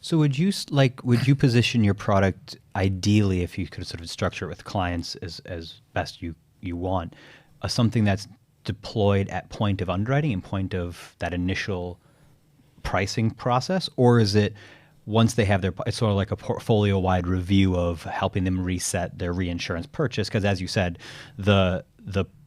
So would you position your product ideally, if you could sort of structure it with clients as best you want, something that's deployed at point of underwriting and point of that initial pricing process? Or is it once they have it's sort of like a portfolio-wide review of helping them reset their reinsurance purchase? Because as you said, the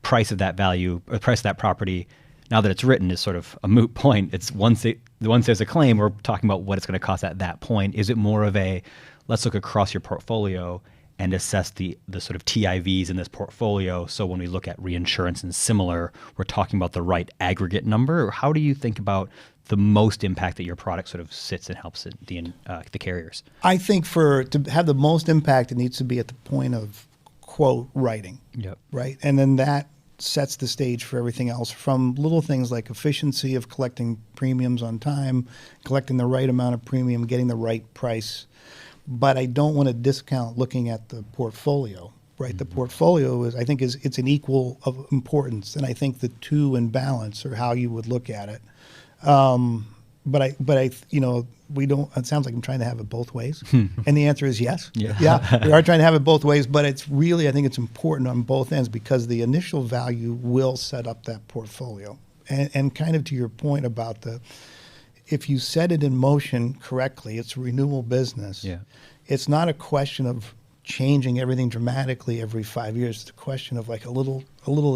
price of that value, or the price of that property, now that it's written, is sort of a moot point. It's once there's a claim, we're talking about what it's going to cost at that point. Is it more of a, let's look across your portfolio and assess the sort of TIVs in this portfolio, so when we look at reinsurance and similar, we're talking about the right aggregate number? Or how do you think about the most impact that your product sort of sits and helps the carriers? I think to have the most impact, it needs to be at the point of quote writing. Yep. Right? And then that sets the stage for everything else, from little things like efficiency of collecting premiums on time, collecting the right amount of premium, getting the right price. But I don't want to discount looking at the portfolio, right? Mm-hmm. The portfolio it's an equal of importance, and I think the two in balance are how you would look at it. We don't. It sounds like I'm trying to have it both ways, and the answer is yes. Yeah, we are trying to have it both ways, but it's really, I think it's important on both ends, because the initial value will set up that portfolio, and kind of to your point about if you set it in motion correctly, it's renewal business. Yeah. It's not a question of changing everything dramatically every 5 years. It's a question of like a little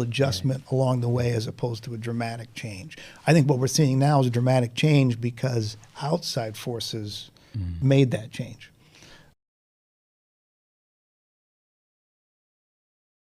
adjustment along the way, as opposed to a dramatic change. I think what we're seeing now is a dramatic change because outside forces made that change.